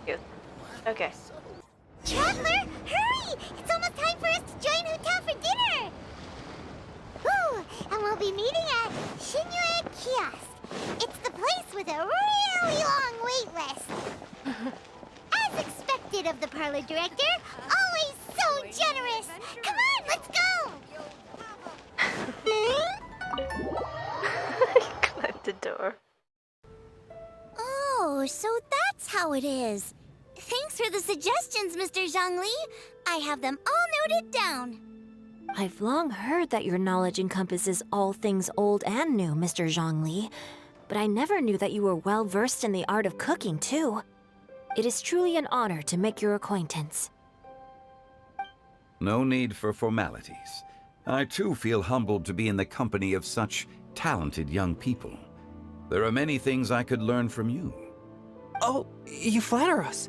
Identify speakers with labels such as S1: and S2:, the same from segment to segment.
S1: Cute. Okay.
S2: Traveler, hurry! It's almost time for us to join Hotel for dinner! Ooh, and we'll be meeting at Shinyue Kiosk. It's the place with a really long wait list. As expected of the parlor director, always so generous! Come on, let's go!
S1: Climbed the door.
S2: Oh, so that's how it is. Thanks for the suggestions, Mr. Zhongli. I have them all noted down.
S3: I've long heard that your knowledge encompasses all things old and new, Mr. Zhongli. But I never knew that you were well versed in the art of cooking, too. It is truly an honor to make your acquaintance.
S4: No need for formalities. I too feel humbled to be in the company of such talented young people. There are many things I could learn from you.
S5: Oh, you flatter us.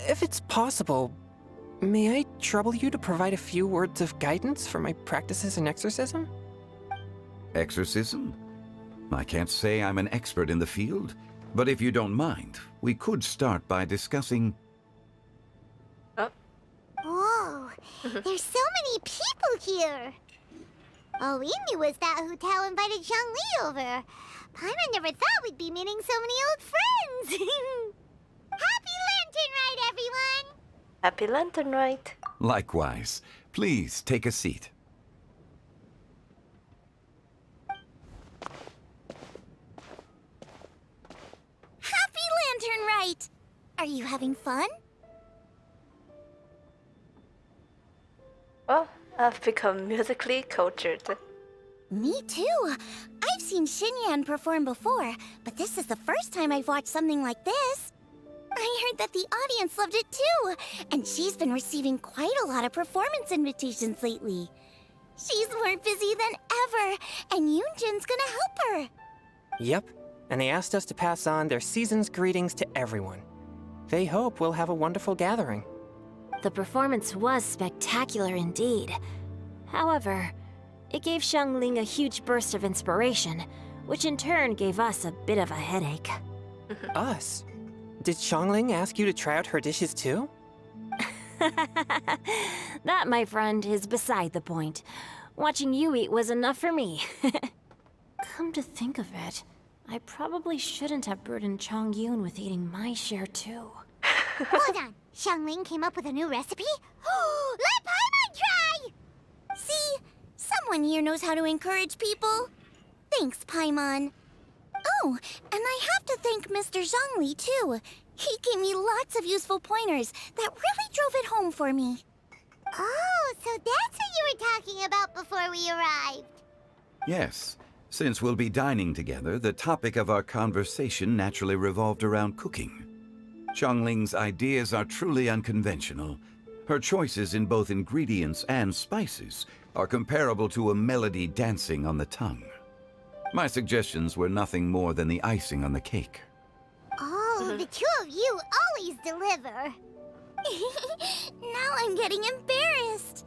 S5: If it's possible, may I trouble you to provide a few words of guidance for my practices in exorcism?
S4: Exorcism? I can't say I'm an expert in the field, but if you don't mind, we could start by discussing...
S2: Whoa, there's so many people here. All we knew was that Hotel invited Zhongli over. Paimon never thought we'd be meeting so many old friends. Happy Lantern Ride, everyone!
S1: Happy Lantern Ride.
S4: Likewise. Please take a seat.
S2: Happy Lantern Ride! Are you having fun?
S1: Well, I've become musically cultured.
S2: Me too. I've seen Xinyan perform before, but this is the first time I've watched something like this. I heard that the audience loved it too, and she's been receiving quite a lot of performance invitations lately. She's more busy than ever, and Yoonjin's gonna help her.
S5: Yep, and they asked us to pass on their season's greetings to everyone. They hope we'll have a wonderful gathering.
S3: The performance was spectacular indeed. However, it gave Xiangling a huge burst of inspiration, which in turn gave us a bit of a headache.
S5: Us? Did Xiangling ask you to try out her dishes too?
S3: That, my friend, is beside the point. Watching you eat was enough for me. Come to think of it, I probably shouldn't have burdened Chongyun with eating my share too.
S2: Hold on, Xiangling came up with a new recipe? Let Paimon try! See, someone here knows how to encourage people. Thanks, Paimon. Oh, and I have to thank Mr. Zhongli, too. He gave me lots of useful pointers that really drove it home for me. Oh, so that's what you were talking about before we arrived.
S4: Yes. Since we'll be dining together, the topic of our conversation naturally revolved around cooking. Xiangling's ideas are truly unconventional. Her choices in both ingredients and spices are comparable to a melody dancing on the tongue. My suggestions were nothing more than the icing on the cake.
S2: Oh, the two of you always deliver. Now I'm getting embarrassed.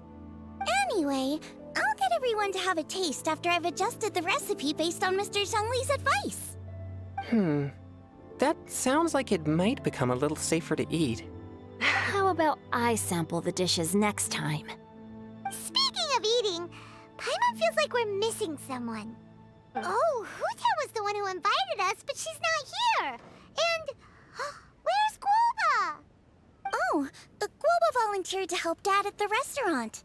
S2: Anyway, I'll get everyone to have a taste after I've adjusted the recipe based on Mr. Zhongli's advice.
S5: That sounds like it might become a little safer to eat.
S3: How about I sample the dishes next time?
S2: Speaking of eating, Paimon feels like we're missing someone. Oh, Huta was the one who invited us, but she's not here. And where's Guoba? Oh, Guoba volunteered to help Dad at the restaurant.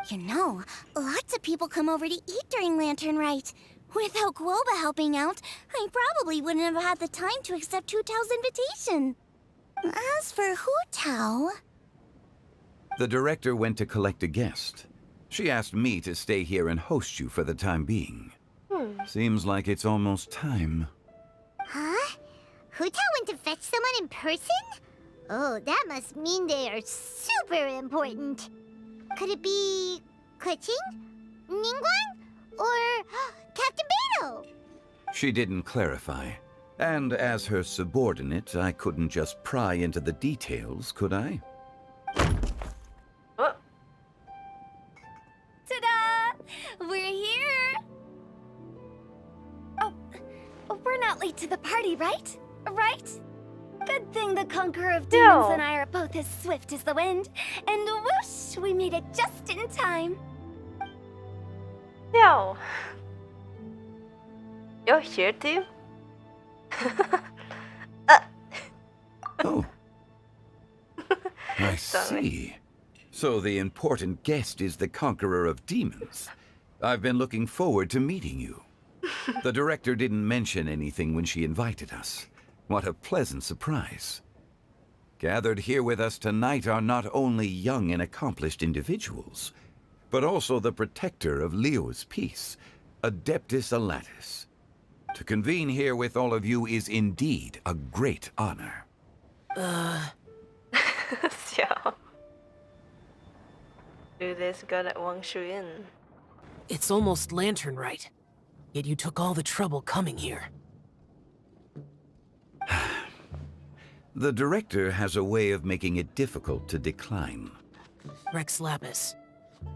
S2: You know, lots of people come over to eat during Lantern Rite. Without Guoba helping out, I probably wouldn't have had the time to accept Hu Tao's invitation. As for Hu Tao...
S4: The director went to collect a guest. She asked me to stay here and host you for the time being. Seems like it's almost time.
S2: Huh? Hu Tao went to fetch someone in person? Oh, that must mean they are super important. Could it be... Keqing? Ningguang? Or Captain Beidou?
S4: She didn't clarify. And as her subordinate, I couldn't just pry into the details, could I?
S1: Oh,
S2: Ta-da! We're here! Oh, we're not late to the party, right? Right? Good thing the Conqueror of Demons
S1: No.
S2: and I are both as swift as the wind. And whoosh, we made it just in time.
S1: Yo. You're here too?
S4: Oh, I
S1: Sorry.
S4: see. So the important guest is the Conqueror of Demons. I've been looking forward to meeting you. The director didn't mention anything when she invited us. What a pleasant surprise. Gathered here with us tonight are not only young and accomplished individuals, but also the protector of Leo's peace, Adeptus Alatus. To convene here with all of you is indeed a great honor.
S1: Xiao. Do this got at Wang Shuyin.
S6: It's almost lantern right. Yet you took all the trouble coming here.
S4: The director has a way of making it difficult to decline.
S6: Rex Lapis,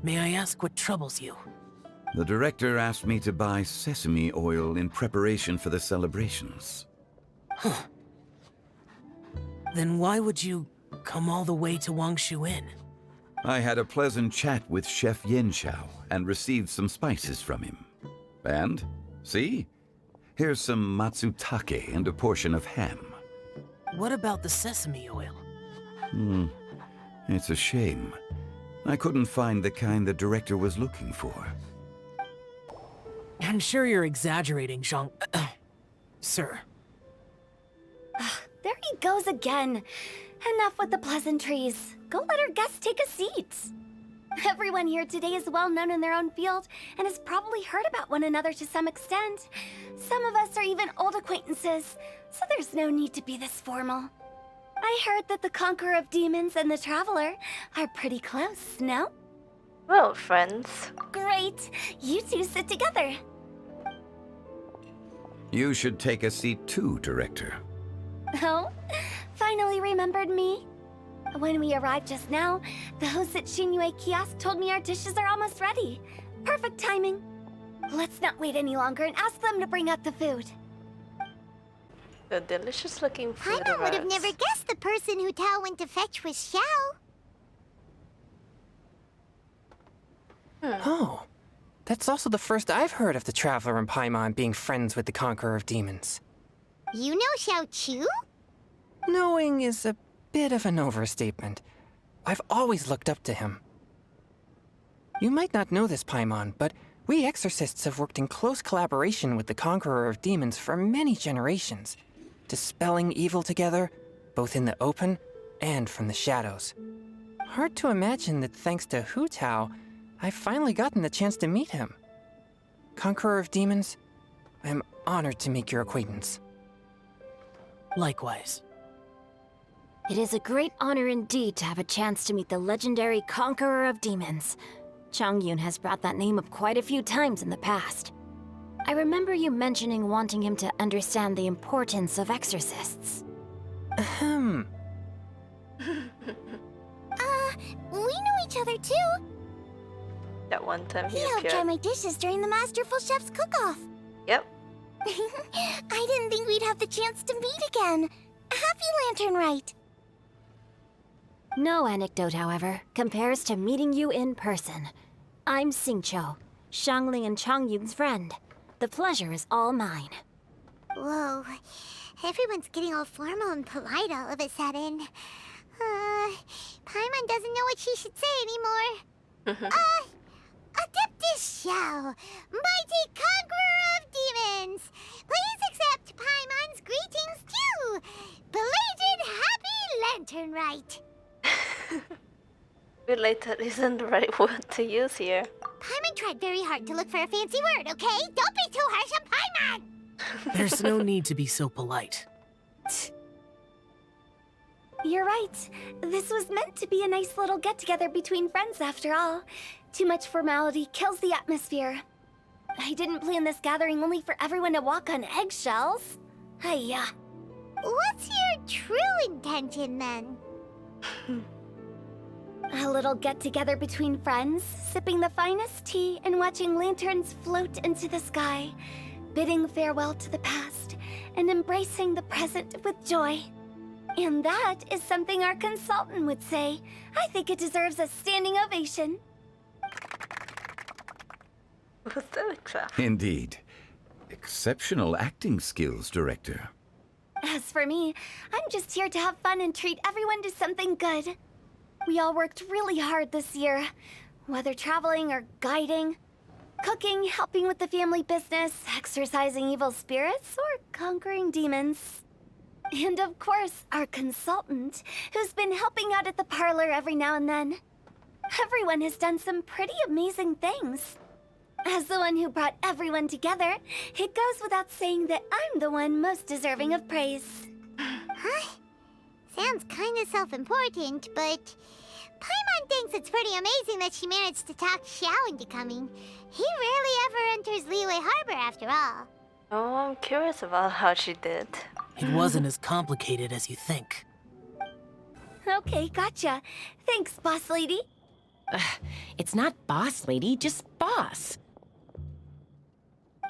S6: may I ask what troubles you?
S4: The director asked me to buy sesame oil in preparation for the celebrations.
S6: Then why would you come all the way to Wangshu Inn?
S4: I had a pleasant chat with Chef Yen Xiao and received some spices from him. And, see? Here's some matsutake and a portion of ham.
S6: What about the sesame oil?
S4: It's a shame. I couldn't find the kind the director was looking for.
S6: I'm sure you're exaggerating, Zhang... Sir.
S2: There he goes again. Enough with the pleasantries. Go let our guests take a seat. Everyone here today is well known in their own field and has probably heard about one another to some extent. Some of us are even old acquaintances, so there's no need to be this formal. I heard that the Conqueror of Demons and the Traveler are pretty close, no?
S1: Well, friends.
S2: Great. You two sit together.
S4: You should take a seat too, Director.
S2: Oh, finally remembered me? When we arrived just now, the host at Shinue Kiosk told me our dishes are almost ready. Perfect timing. Let's not wait any longer and ask them to bring out the food.
S1: The delicious looking food
S2: Paimon would have
S1: arrives.
S2: never guessed the person who Tao went to fetch was Xiao.
S5: Oh, that's also the first I've heard of the Traveler and Paimon being friends with the Conqueror of Demons.
S2: You know Xiao Chu?
S5: Knowing is a bit of an overstatement. I've always looked up to him. You might not know this, Paimon, but we exorcists have worked in close collaboration with the Conqueror of Demons for many generations, dispelling evil together, both in the open and from the shadows. Hard to imagine that thanks to Hu Tao, I've finally gotten the chance to meet him. Conqueror of Demons, I'm honored to make your acquaintance.
S6: Likewise.
S3: It is a great honor indeed to have a chance to meet the legendary Conqueror of Demons. Changyun has brought that name up quite a few times in the past. I remember you mentioning wanting him to understand the importance of exorcists.
S2: We know each other too.
S1: That one time he
S2: He helped try
S1: appeared.
S2: my dishes during the Masterful Chef's cook-off.
S1: Yep.
S2: I didn't think we'd have the chance to meet again. Happy Lantern Rite.
S3: No anecdote, however, compares to meeting you in person. I'm Xingqiu, Shangling and Changyun's friend. The pleasure is all mine.
S2: Whoa. Everyone's getting all formal and polite all of a sudden. Paimon doesn't know what she should say anymore. Adeptus Xiao, mighty conqueror of demons, please accept Paimon's greetings too. Belated Happy Lantern Rite.
S1: Related isn't the right word to use here.
S2: Paimon tried very hard to look for a fancy word, okay? Don't be too harsh on Paimon!
S6: There's no need to be so polite.
S2: You're right. This was meant to be a nice little get-together between friends after all. Too much formality kills the atmosphere. I didn't plan this gathering only for everyone to walk on eggshells. Hiya. What's your true intention then? A little get-together between friends, sipping the finest tea and watching lanterns float into the sky, bidding farewell to the past and embracing the present with joy. And that is something our consultant would say. I think it deserves a standing ovation.
S1: Was that a clap?
S4: Indeed. Exceptional acting skills, Director.
S2: As for me, I'm just here to have fun and treat everyone to something good. We all worked really hard this year, whether traveling or guiding, cooking, helping with the family business, exorcising evil spirits, or conquering demons. And of course, our consultant, who's been helping out at the parlor every now and then. Everyone has done some pretty amazing things. As the one who brought everyone together, it goes without saying that I'm the one most deserving of praise. Huh? Sounds kinda self-important, but Paimon thinks it's pretty amazing that she managed to talk Xiao into coming. He rarely ever enters Liyue Harbor after all.
S1: Oh, I'm curious about how she did.
S6: It wasn't as complicated as you think.
S2: Okay, gotcha. Thanks, boss lady.
S7: It's not boss lady, just boss.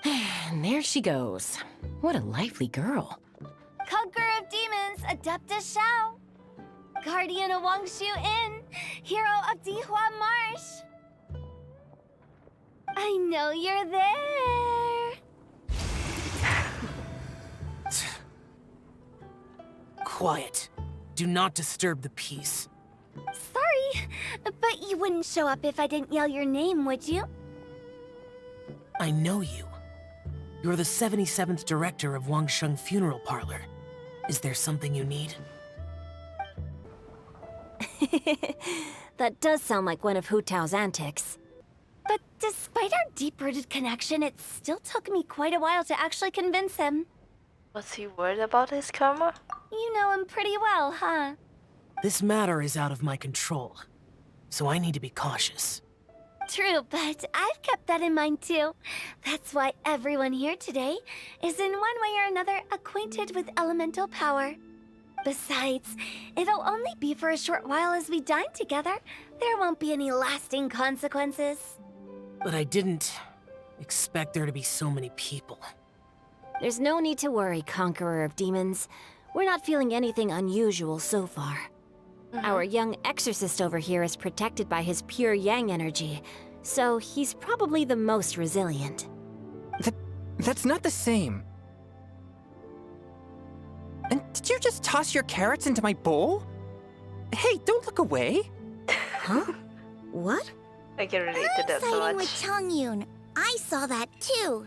S7: And there she goes. What a lively girl.
S2: Conqueror of demons, Adeptus Xiao. Guardian of Wangshu Inn, hero of Dihua Marsh. I know you're there.
S6: Quiet. Do not disturb the peace.
S2: Sorry, but you wouldn't show up if I didn't yell your name, would you?
S6: I know you. You're the 77th director of Wangsheng Funeral Parlor. Is there something you need?
S3: That does sound like one of Hu Tao's antics.
S2: But despite our deep-rooted connection, it still took me quite a while to actually convince him.
S1: Was he worried about his karma?
S2: You know him pretty well, huh?
S6: This matter is out of my control, so I need to be cautious.
S2: True, but I've kept that in mind too. That's why everyone here today is in one way or another acquainted with elemental power. Besides, it'll only be for a short while as we dine together. There won't be any lasting consequences.
S6: But I didn't expect there to be so many people.
S3: There's no need to worry, Conqueror of Demons. We're not feeling anything unusual so far. Our young exorcist over here is protected by his pure yang energy, so he's probably the most resilient.
S5: That's not the same. And did you just toss your carrots into my bowl? Hey, don't look away.
S3: Huh? What?
S1: I can relate to that so
S2: Siding
S1: much.
S2: with Chongyun. I saw that too.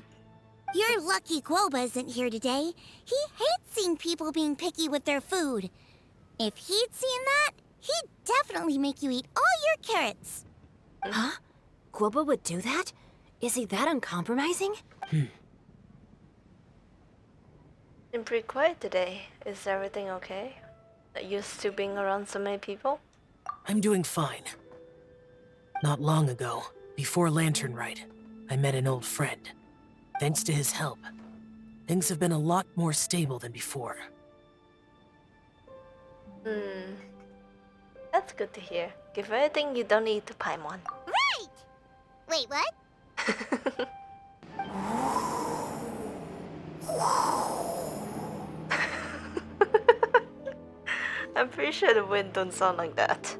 S2: You're lucky Guoba isn't here today. He hates seeing people being picky with their food. If he'd seen that, he'd definitely make you eat all your carrots.
S3: Huh? Guoba would do that? Is he that uncompromising?
S1: Been pretty quiet today. Is everything okay? Not used to being around so many people?
S6: I'm doing fine. Not long ago, before Lantern Rite, I met an old friend. Thanks to his help, things have been a lot more stable than before.
S1: That's good to hear. Give anything you don't need to Paimon.
S2: Right! Wait, what?
S1: I'm pretty sure the wind don't sound like that.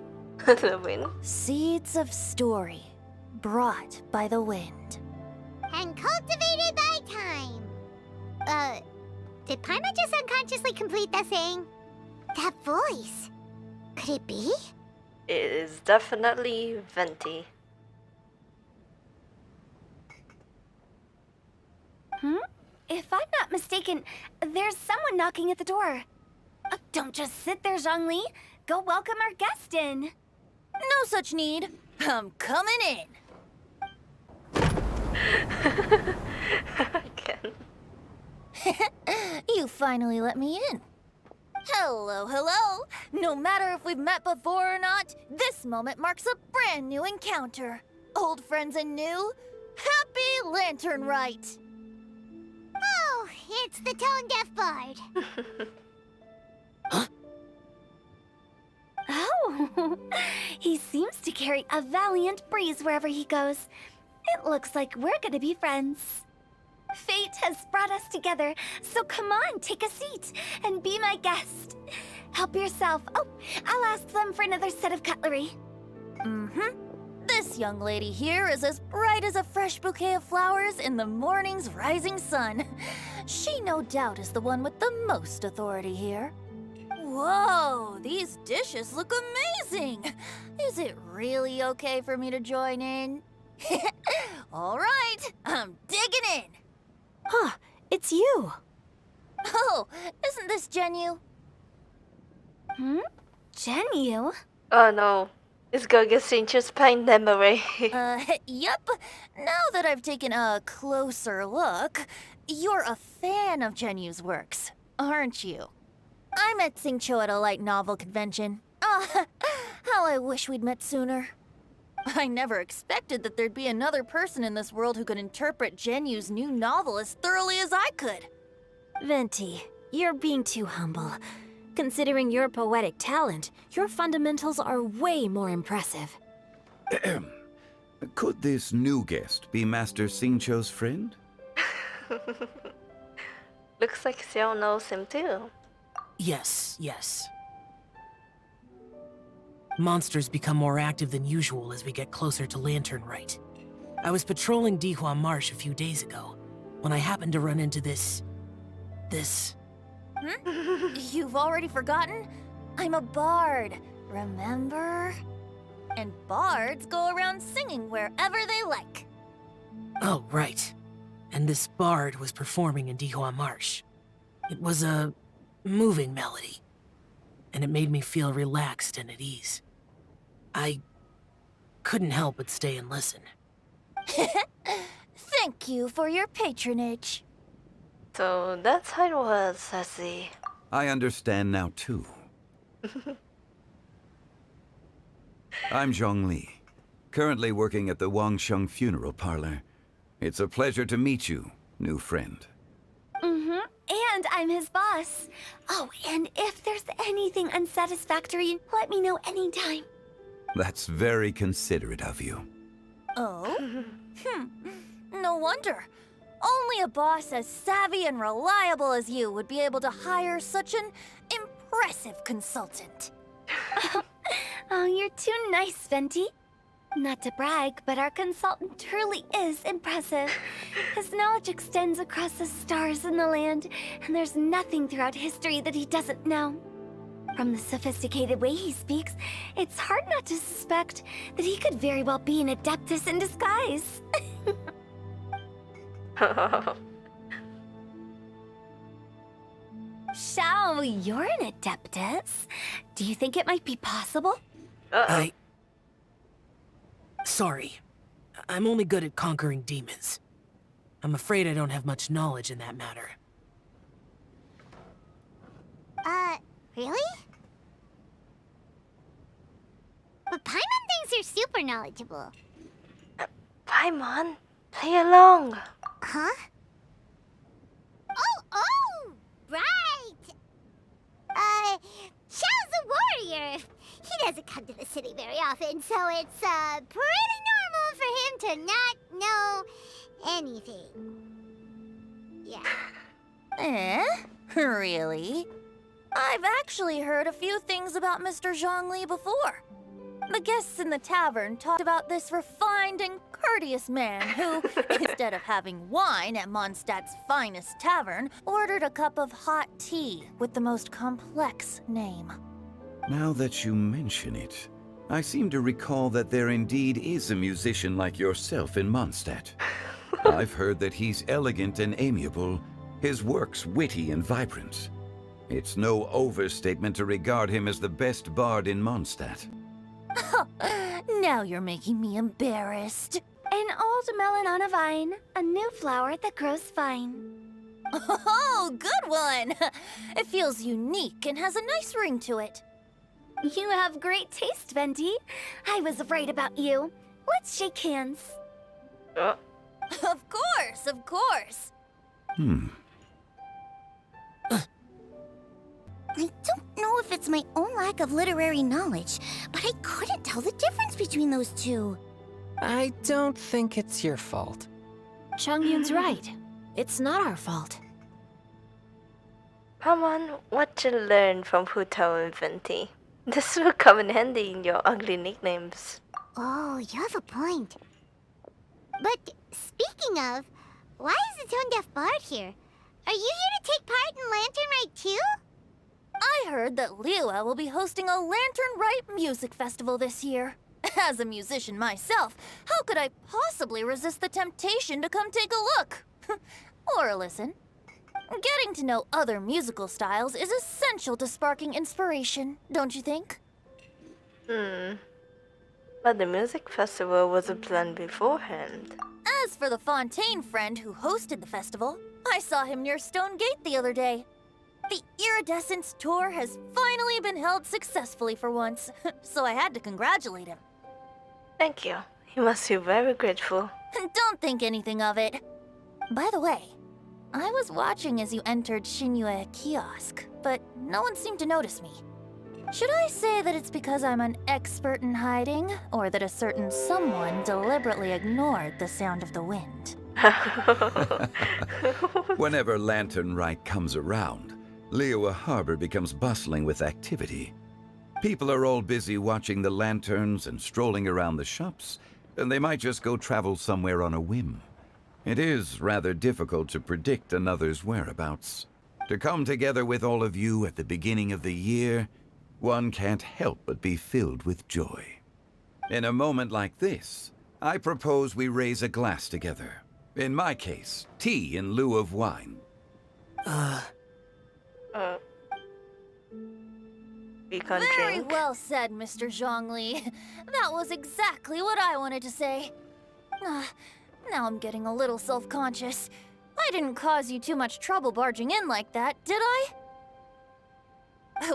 S1: The wind?
S2: Seeds of story, brought by the wind. And cultivated by time. Did Paimon just unconsciously complete that saying? That voice. Could it be?
S1: It is definitely venti.
S2: If I'm not mistaken, there's someone knocking at the door. Don't just sit there, Zhongli. Go welcome our guest in. No such need. I'm coming in.
S1: Again.
S2: You finally let me in. Hello, hello. No matter if we've met before or not, this moment marks a brand new encounter. Old friends and new. Happy Lantern Rite. Oh, it's the tone-deaf bard. Oh, he seems to carry a valiant breeze wherever he goes. It looks like we're gonna be friends. Fate has brought us together, so come on, take a seat and be my guest. Help yourself. Oh, I'll ask them for another set of cutlery.
S8: This young lady here is as bright as a fresh bouquet of flowers in the morning's rising sun. She no doubt is the one with the most authority here. Whoa, these dishes look amazing! Is it really okay for me to join in? All right, I'm digging in.
S3: Huh, it's you.
S8: Oh, isn't this Genu?
S2: Genu?
S1: Oh no. Is Genshin just playing them away?
S8: Yep. Now that I've taken a closer look, you're a fan of Genu's works, aren't you? I met Xingqiu at a light novel convention. Ah, how I wish we'd met sooner. I never expected that there'd be another person in this world who could interpret Genu's new novel as thoroughly as I could.
S3: Venti, you're being too humble. Considering your poetic talent, your fundamentals are way more impressive.
S4: Could this new guest be Master Xingqiu's friend?
S1: Looks like Xiao knows him too.
S6: Yes, yes. Monsters become more active than usual as we get closer to Lantern Rite. I was patrolling Dihua Marsh a few days ago, when I happened to run into this...
S8: You've already forgotten? I'm a bard, remember? And bards go around singing wherever they like.
S6: Oh, right. And this bard was performing in Dihua Marsh. It was a moving melody, and it made me feel relaxed and at ease. I couldn't help but stay and listen.
S8: Thank you for your patronage.
S1: So that's how it was, I see.
S4: I understand now, too. I'm Zhongli, currently working at the Wangsheng Funeral Parlor. It's a pleasure to meet you, new friend.
S2: And I'm his boss. Oh, and if there's anything unsatisfactory, let me know anytime.
S4: That's very considerate of you.
S8: Oh? No wonder. Only a boss as savvy and reliable as you would be able to hire such an impressive consultant.
S2: Oh, you're too nice, Venti. Not to brag, but our consultant truly is impressive. His knowledge extends across the stars and the land, and there's nothing throughout history that he doesn't know. From the sophisticated way he speaks, it's hard not to suspect that he could very well be an adeptus in disguise. Shao, you're an adeptus. Do you think it might be possible?
S6: Sorry. I'm only good at conquering demons. I'm afraid I don't have much knowledge in that matter.
S2: Really? But Paimon thinks you're super knowledgeable.
S1: Paimon, play along.
S2: Huh? Oh, right! Xiao's a warrior. He doesn't come to the city very often, so it's, pretty normal for him to not know anything. Yeah.
S8: Really? I've actually heard a few things about Mr. Zhongli before. The guests in the tavern talked about this refined and courteous man who, instead of having wine at Mondstadt's finest tavern, ordered a cup of hot tea with the most complex name.
S4: Now that you mention it, I seem to recall that there indeed is a musician like yourself in Mondstadt. I've heard that he's elegant and amiable, his works witty and vibrant. It's no overstatement to regard him as the best bard in Mondstadt.
S8: Now you're making me embarrassed.
S2: An old melon on a vine, a new flower that grows fine.
S8: Oh, good one! It feels unique and has a nice ring to it.
S2: You have great taste, Venti. I was right about you. Let's shake hands.
S8: Of course, of course. I don't know if it's my own lack of literary knowledge, but I couldn't tell the difference between those two.
S5: I don't think it's your fault.
S3: Changyun's right. It's not our fault.
S1: Come on, what you learn from Hutao and Venti? This will come in handy in your ugly nicknames.
S2: Oh, you have a point. But speaking of, why is the Tone Deaf Bard here? Are you here to take part in Lantern Rite too?
S8: I heard that Liyue will be hosting a Lantern Rite music festival this year. As a musician myself, how could I possibly resist the temptation to come take a look? Or listen. Getting to know other musical styles is essential to sparking inspiration, don't you think?
S1: But the music festival wasn't planned beforehand.
S8: As for the Fontaine friend who hosted the festival, I saw him near Stone Gate the other day. The Iridescence tour has finally been held successfully for once, so I had to congratulate him.
S1: Thank you. You must feel very grateful.
S8: Don't think anything of it. By the way, I was watching as you entered Shinyue Kiosk, but no one seemed to notice me. Should I say that it's because I'm an expert in hiding, or that a certain someone deliberately ignored the sound of the wind?
S4: Whenever Lantern Rite comes around, Liyue Harbor becomes bustling with activity. People are all busy watching the lanterns and strolling around the shops, and they might just go travel somewhere on a whim. It is rather difficult to predict another's whereabouts. To come together with all of you at the beginning of the year, one can't help but be filled with joy. In a moment like this, I propose we raise a glass together. In my case, tea in lieu of wine.
S1: We can't
S8: Very
S1: drink.
S8: well said, Mr. Zhongli. That was exactly what I wanted to say. Now I'm getting a little self-conscious. I didn't cause you too much trouble barging in like that, did I?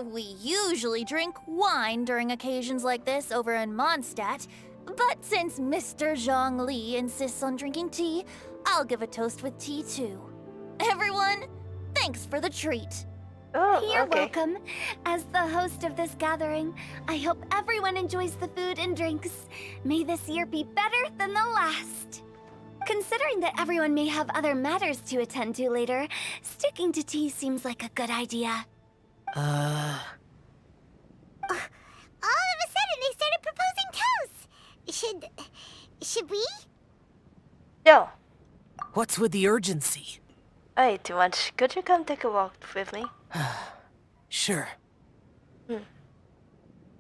S8: We usually drink wine during occasions like this over in Mondstadt, but since Mr. Zhongli insists on drinking tea, I'll give a toast with tea too. Everyone, thanks for the treat.
S1: Oh,
S2: You're
S1: okay.
S2: welcome. As the host of this gathering, I hope everyone enjoys the food and drinks. May this year be better than the last. Considering that everyone may have other matters to attend to later, sticking to tea seems like a good idea.
S6: Uh...
S2: All of a sudden, they started proposing toasts. Should we?
S1: Yo,
S6: What's with the urgency?
S1: I ate too much. Could you come take a walk with me?
S6: Sure.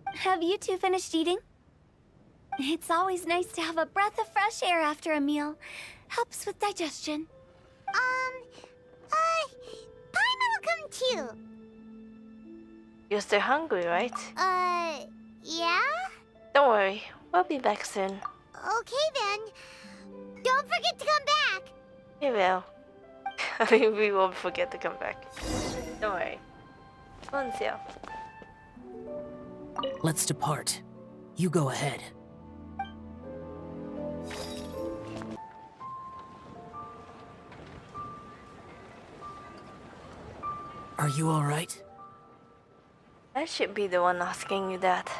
S2: Have you two finished eating? It's always nice to have a breath of fresh air after a meal. Helps with digestion. Paimon will come too.
S1: You're still hungry, right?
S2: Yeah?
S1: Don't worry. We'll be back soon.
S2: Okay then. Don't forget to come back.
S1: We will. I mean, we won't forget to come back. Don't worry. Monsieur.
S6: Let's depart. You go ahead. Are you all right?
S1: I should be the one asking you that.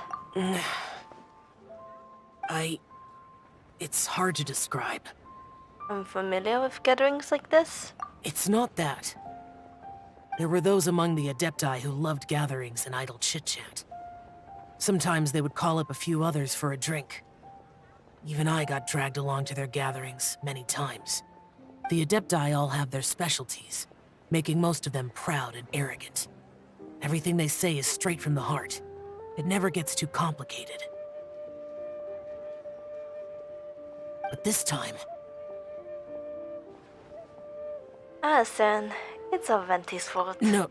S6: It's hard to describe.
S1: I'm familiar with gatherings like this.
S6: It's not that. There were those among the Adepti who loved gatherings and idle chit-chat. Sometimes they would call up a few others for a drink. Even I got dragged along to their gatherings many times. The Adepti all have their specialties, making most of them proud and arrogant. Everything they say is straight from the heart. It never gets too complicated. But this time,
S1: Sen, it's all Venti's fault.
S6: no.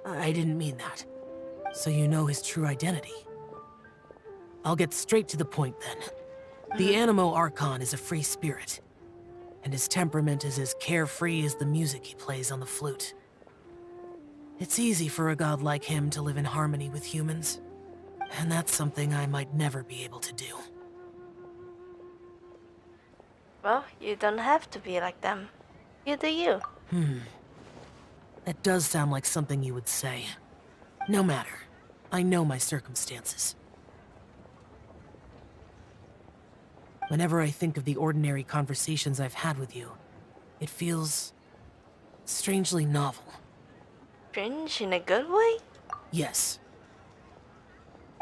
S6: I didn't mean that. So you know his true identity. I'll get straight to the point then. The Animo Archon is a free spirit, and his temperament is as carefree as the music he plays on the flute. It's easy for a god like him to live in harmony with humans, and that's something I might never be able to do.
S1: Well, you don't have to be like them. You do you.
S6: That does sound like something you would say. No matter. I know my circumstances. Whenever I think of the ordinary conversations I've had with you, It feels strangely novel.
S1: Strange in a good way?
S6: Yes.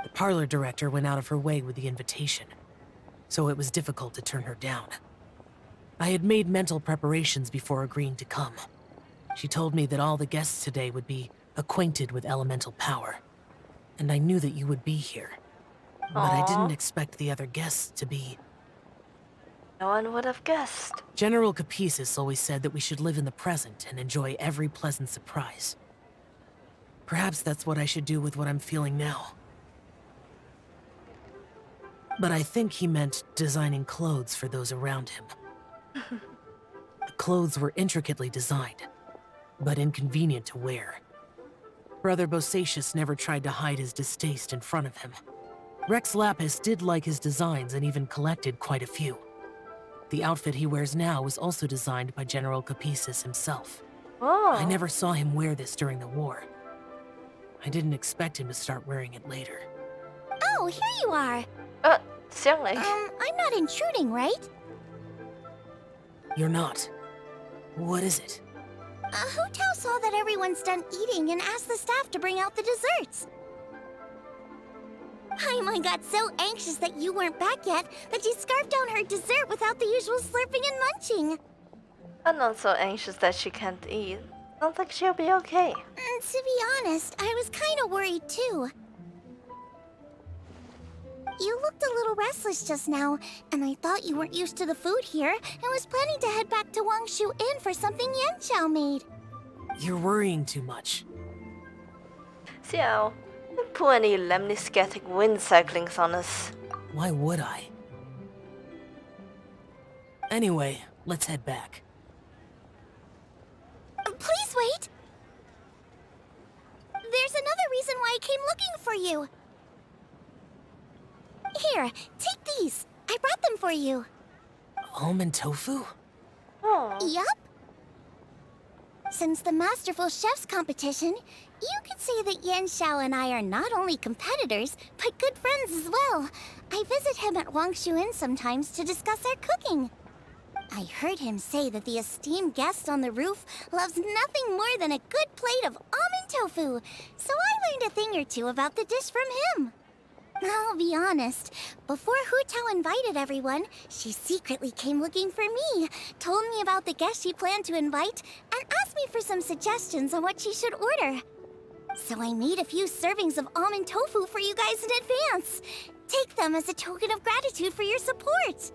S6: The parlor director went out of her way with the invitation, so it was difficult to turn her down. I had made mental preparations before agreeing to come. She told me that all the guests today would be acquainted with elemental power, and I knew that you would be here. But I didn't
S1: Aw.
S6: expect the other guests to be...
S1: No one would have guessed.
S6: General Capisis always said that we should live in the present and enjoy every pleasant surprise. Perhaps that's what I should do with what I'm feeling now. But I think he meant designing clothes for those around him. The clothes were intricately designed, but inconvenient to wear. Brother Bosacius never tried to hide his distaste in front of him. Rex Lapis did like his designs and even collected quite a few. The outfit he wears now was also designed by General Capisis himself.
S1: Oh.
S6: I never saw him wear this during the war. I didn't expect him to start wearing it later.
S2: Oh, here you are.
S1: Xiangling.
S2: I'm not intruding, right?
S6: You're not. What is it?
S2: Hu Tao saw that everyone's done eating and asked the staff to bring out the desserts. Paimon got so anxious that you weren't back yet that she scarfed down her dessert without the usual slurping and munching.
S1: I'm not so anxious that she can't eat. Sounds like she'll be okay.
S2: To be honest, I was kind of worried too. You looked a little restless just now, and I thought you weren't used to the food here and was planning to head back to Wangshu Inn for something Yanqiao made.
S6: You're worrying too much.
S1: Xiao, don't pull any lemniscatic wind cyclings on us.
S6: Why would I? Anyway, let's head back.
S2: Please wait! There's another reason why I came looking for you. Here, take these. I brought them for you.
S6: Almond tofu?
S1: Oh.
S2: Yup. Since the Masterful Chef's competition, you could say that Yan Xiao and I are not only competitors, but good friends as well. I visit him at Wangshu Inn sometimes to discuss our cooking. I heard him say that the esteemed guest on the roof loves nothing more than a good plate of almond tofu, so I learned a thing or two about the dish from him. I'll be honest, before Hu Tao invited everyone, she secretly came looking for me, told me about the guests she planned to invite, and asked me for some suggestions on what she should order. So I made a few servings of almond tofu for you guys in advance. Take them as a token of gratitude for your support.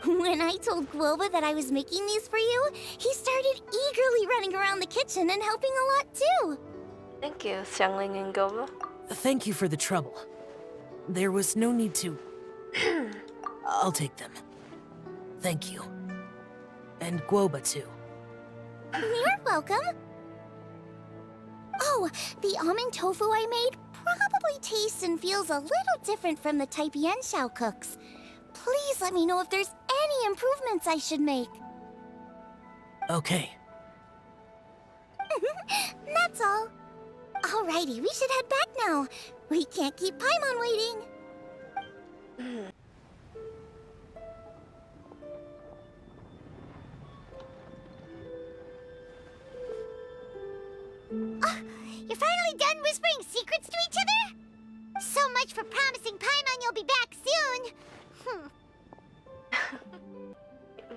S2: When I told Guoba that I was making these for you, he started eagerly running around the kitchen and helping a lot too.
S1: Thank you, Xiangling and Gobo.
S6: Thank you for the trouble. There was no need to... I'll take them. Thank you. And Guoba, too.
S2: You're welcome. Oh, the almond tofu I made probably tastes and feels a little different from the type Yanxiao cooks. Please let me know if there's any improvements I should make.
S6: Okay.
S2: That's all. Alrighty, we should head back now. We can't keep Paimon waiting. Oh, you're finally done whispering secrets to each other? So much for promising Paimon you'll be back soon.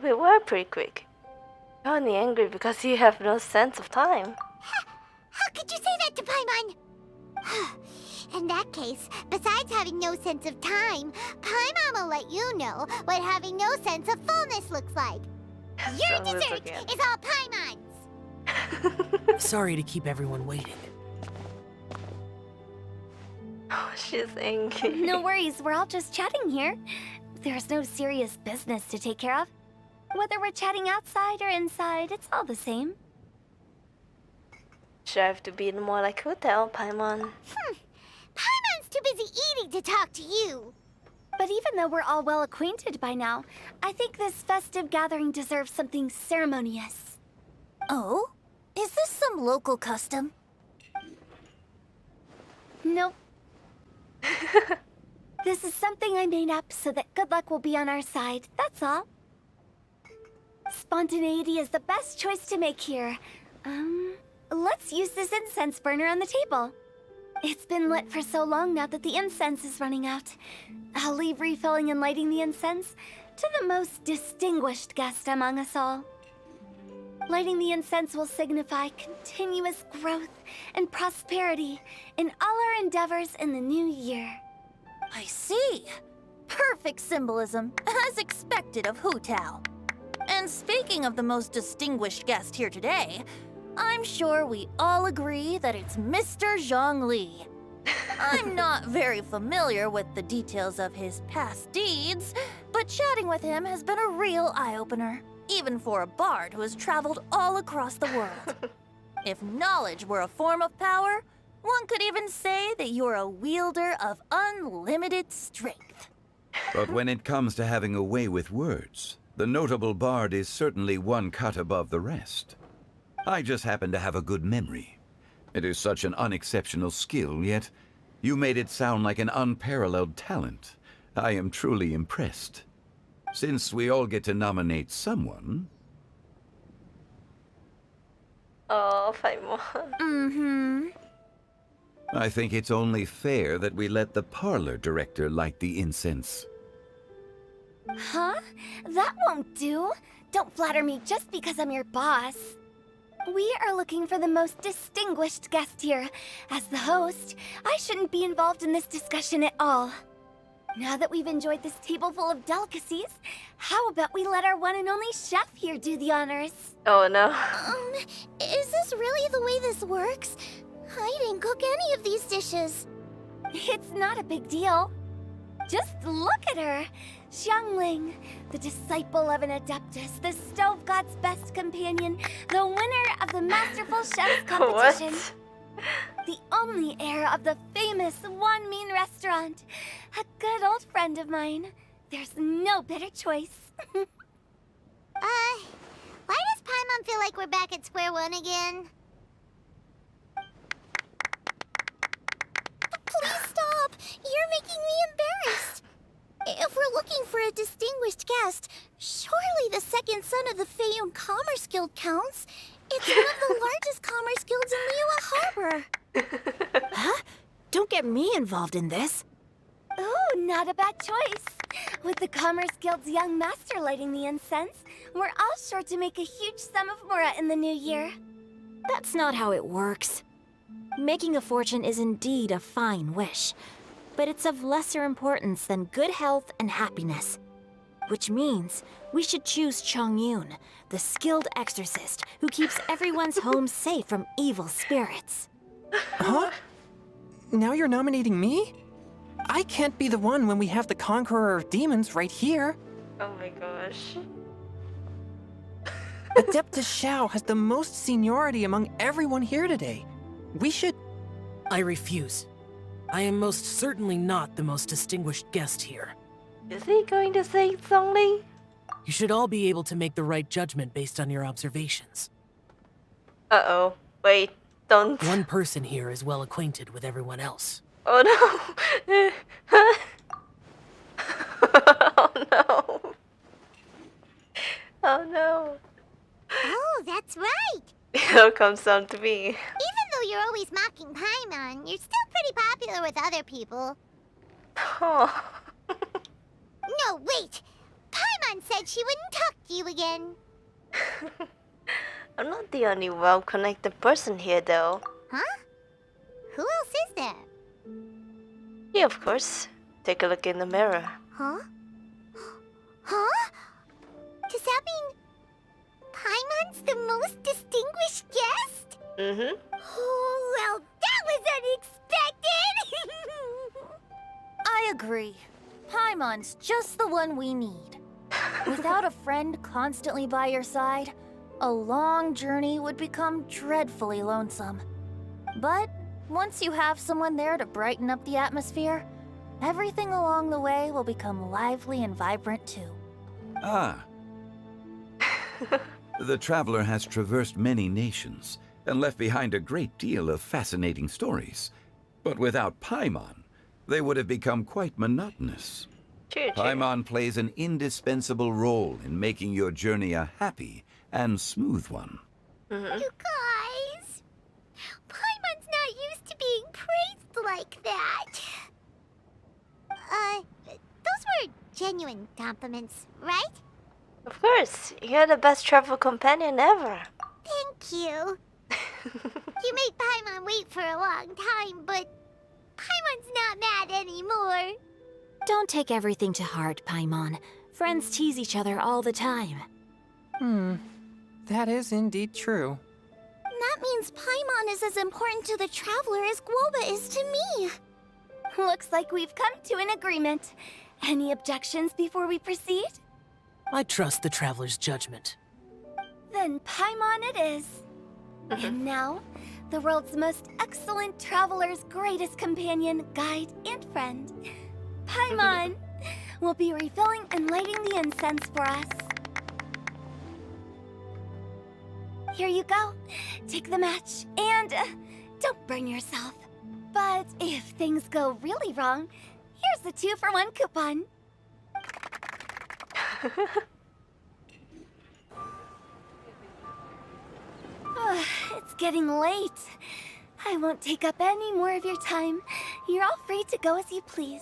S1: We were pretty quick. You're only angry because you have no sense of time.
S2: How could you say that to Paimon? In that case, besides having no sense of time, Paimon will let you know what having no sense of fullness looks like. Your
S1: Strong words
S2: dessert
S1: again.
S2: is all Paimon's.
S6: Sorry to keep everyone waiting.
S1: Oh, she's angry.
S8: No worries, we're all just chatting here. There's no serious business to take care of. Whether we're chatting outside or inside, it's all the same.
S1: Strive to be more like Hu Tao, Paimon.
S2: Paimon's too busy eating to talk to you.
S8: But even though we're all well acquainted by now, I think this festive gathering deserves something ceremonious.
S2: Oh? Is this some local custom?
S8: Nope. This is something I made up so that good luck will be on our side, that's all.
S2: Spontaneity is the best choice to make here. Let's use this incense burner on the table. It's been lit for so long now that the incense is running out. I'll leave refilling and lighting the incense to the most distinguished guest among us all. Lighting the incense will signify continuous growth and prosperity in all our endeavors in the new year.
S8: I see. Perfect symbolism, as expected of Hu Tao. And speaking of the most distinguished guest here today, I'm sure we all agree that it's Mr. Zhongli. I'm not very familiar with the details of his past deeds, but chatting with him has been a real eye-opener, even for a bard who has traveled all across the world. If knowledge were a form of power, one could even say that you're a wielder of unlimited strength.
S4: But when it comes to having a way with words, the notable bard is certainly one cut above the rest. I just happen to have a good memory. It is such an unexceptional skill, yet you made it sound like an unparalleled talent. I am truly impressed. Since we all get to nominate someone...
S1: Oh, Paimon.
S8: Mm-hmm.
S4: I think it's only fair that we let the parlor director light the incense.
S2: Huh? That won't do. Don't flatter me just because I'm your boss. We are looking for the most distinguished guest here. As the host, I shouldn't be involved in this discussion at all. Now that we've enjoyed this table full of delicacies, how about we let our one and only chef here do the honors?
S1: Oh no.
S2: Is this really the way this works? I didn't cook any of these dishes. It's not a big deal. Just look at her. Xiangling, the disciple of an adeptus, the stove god's best companion, the winner of the Masterful Chef's competition.
S1: What?
S2: The only heir of the famous One Mean restaurant. A good old friend of mine. There's no better choice. Why does Paimon feel like we're back at square one again? Please stop! You're making me embarrassed. If we're looking for a distinguished guest, surely the second son of the Feiyun Commerce Guild counts. It's one of the largest commerce guilds in Liyue Harbor.
S3: Huh? Don't get me involved in this.
S2: Ooh, not a bad choice. With the Commerce Guild's young master lighting the incense, we're all sure to make a huge sum of mora in the new year.
S3: That's not how it works. Making a fortune is indeed a fine wish, but it's of lesser importance than good health and happiness. Which means we should choose Chongyun, the skilled exorcist who keeps everyone's home safe from evil spirits.
S5: Huh? Now you're nominating me? I can't be the one when we have the Conqueror of Demons right here.
S1: Oh my gosh.
S5: Adeptus Shao has the most seniority among everyone here today. We should...
S6: I refuse. I am most certainly not the most distinguished guest here.
S1: Is he going to say Zhongli?
S6: You should all be able to make the right judgment based on your observations.
S1: Uh-oh. Wait, don't.
S6: One person here is well acquainted with everyone else.
S1: Oh no. Oh no. Oh no.
S2: Oh, that's right.
S1: It all comes down to me.
S2: Even though you're always mocking Paimon, you're still pretty popular with other people.
S1: Oh.
S2: No, wait! Paimon said she wouldn't talk to you again.
S1: I'm not the only well-connected person here, though.
S2: Huh? Who else is there?
S1: Yeah, of course. Take a look in the mirror.
S2: Huh? Huh? Does that mean Paimon's the most distinguished guest?
S1: Mm-hmm.
S2: Oh, well, that was unexpected!
S8: I agree. Paimon's just the one we need. Without a friend constantly by your side, a long journey would become dreadfully lonesome. But once you have someone there to brighten up the atmosphere, everything along the way will become lively and vibrant too.
S4: Ah. The traveler has traversed many nations and left behind a great deal of fascinating stories. But without Paimon, they would have become quite monotonous.
S1: True.
S4: Paimon plays an indispensable role in making your journey a happy and smooth one.
S2: You guys, Paimon's not used to being praised like that. Those were genuine compliments, right?
S1: Of course, you're the best travel companion ever.
S2: Thank you. You made Paimon wait for a long time, but Paimon's not mad anymore.
S3: Don't take everything to heart, Paimon. Friends tease each other all the time.
S5: That is indeed true.
S8: That means Paimon is as important to the traveler as Guoba is to me. Looks like we've come to an agreement. Any objections before we proceed?
S6: I trust the traveler's judgment.
S8: Then Paimon it is. And now, the world's most excellent traveler's greatest companion, guide, and friend, Paimon, will be refilling and lighting the incense for us. Here you go. Take the match, and don't burn yourself. But if things go really wrong, here's the 2-for-1 coupon. It's getting late. I won't take up any more of your time. You're all free to go as you please.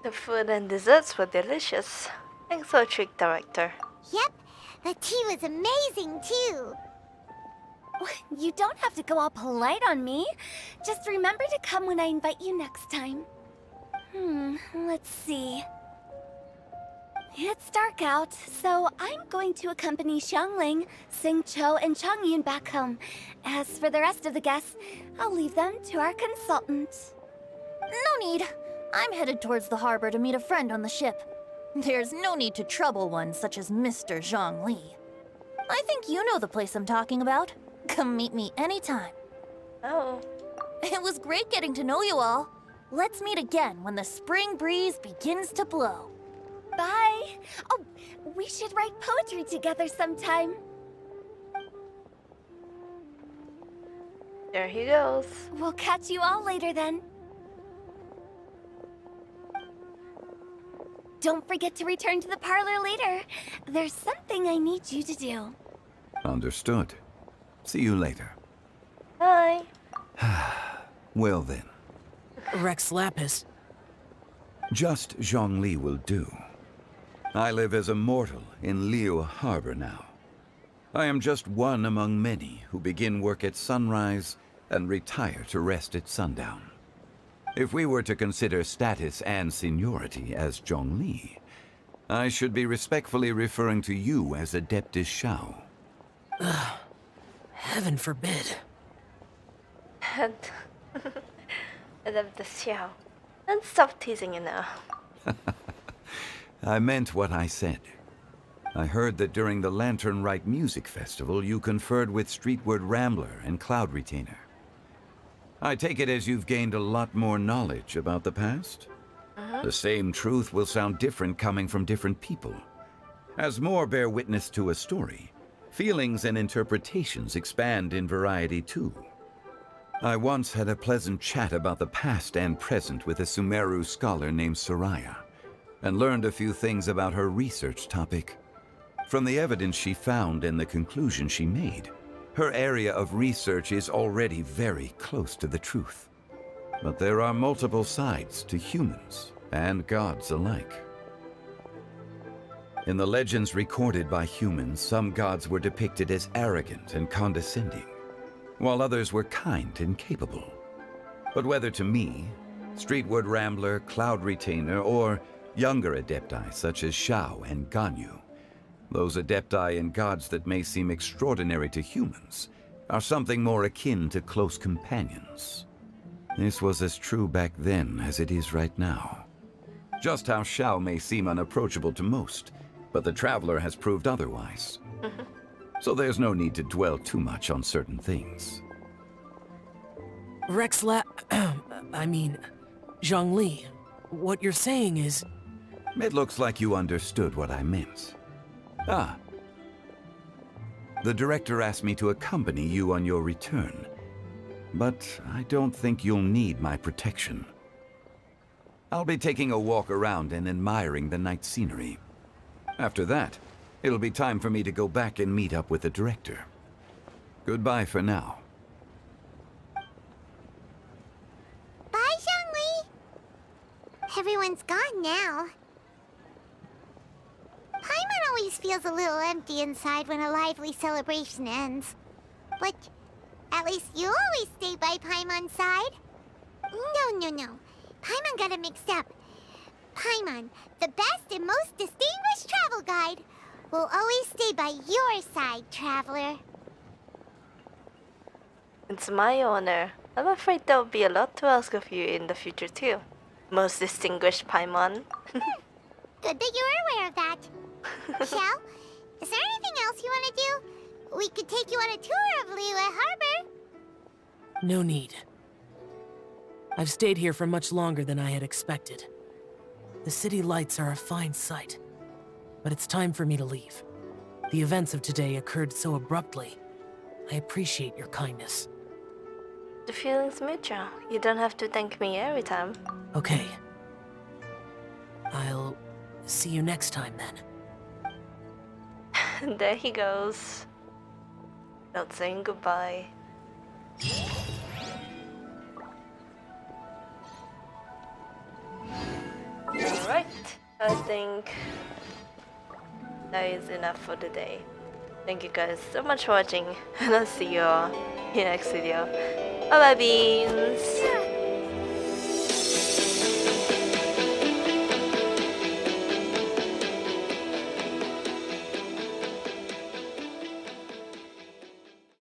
S1: The food and desserts were delicious. Thanks for trick director.
S2: Yep, the tea was amazing too.
S8: You don't have to go all polite on me. Just remember to come when I invite you next time. Let's see. It's dark out, so I'm going to accompany Xiangling, Xingqiu, and Changyun back home. As for the rest of the guests, I'll leave them to our consultant.
S9: No need. I'm headed towards the harbor to meet a friend on the ship. There's no need to trouble one such as Mr. Zhongli. I think you know the place I'm talking about. Come meet me anytime.
S1: Oh.
S9: It was great getting to know you all. Let's meet again when the spring breeze begins to blow.
S8: Bye. Oh, we should write poetry together sometime.
S1: There he goes.
S8: We'll catch you all later then. Don't forget to return to the parlor later. There's something I need you to do.
S4: Understood. See you later.
S1: Bye.
S4: Well then,
S6: Rex Lapis.
S4: just Zhongli will do. I live as a mortal in Liu Harbor now. I am just one among many who begin work at sunrise and retire to rest at sundown. If we were to consider status and seniority as Zhongli, I should be respectfully referring to you as Adeptus Shao.
S6: Heaven forbid.
S1: And I love the xiao. And stop teasing you now.
S4: I meant what I said. I heard that during the Lantern Rite Music Festival, you conferred with Streetward Rambler and Cloud Retainer. I take it as you've gained a lot more knowledge about the past? The same truth will sound different coming from different people. As more bear witness to a story, feelings and interpretations expand in variety too. I once had a pleasant chat about the past and present with a Sumeru scholar named Soraya, and learned a few things about her research topic. From the evidence she found and the conclusion she made, her area of research is already very close to the truth. But there are multiple sides to humans and gods alike. In the legends recorded by humans, some gods were depicted as arrogant and condescending, while others were kind and capable. But whether to me, Streetward Rambler, Cloud Retainer, or younger adepti such as Shao and Ganyu, those adepti and gods that may seem extraordinary to humans are something more akin to close companions. This was as true back then as it is right now. Just how Shao may seem unapproachable to most, but the Traveler has proved otherwise. So there's no need to dwell too much on certain things.
S6: Zhongli, what you're saying is...
S4: It looks like you understood what I meant. Ah. The director asked me to accompany you on your return, but I don't think you'll need my protection. I'll be taking a walk around and admiring the night scenery. After that, it'll be time for me to go back and meet up with the director. Goodbye for now.
S2: Bye, Zhongli. Everyone's gone now. Paimon always feels a little empty inside when a lively celebration ends. But at least you always stay by Paimon's side. No. Paimon got it mixed up. Paimon, the best and most distinguished travel guide, will always stay by your side, traveler.
S1: It's my honor. I'm afraid there will be a lot to ask of you in the future too. Most distinguished Paimon.
S2: Good that you're aware of that. Shell, is there anything else you want to do? We could take you on a tour of Liyue Harbor.
S6: No need. I've stayed here for much longer than I had expected. The city lights are a fine sight, but it's time for me to leave. The events of today occurred so abruptly. I appreciate your kindness.
S1: The feeling's mutual. You don't have to thank me every time.
S6: Okay. I'll see you next time then.
S1: And there he goes. Not saying goodbye. Alright, I think that is enough for today. Thank you guys so much for watching, and I'll see you all in the next video. Bye bye, beans!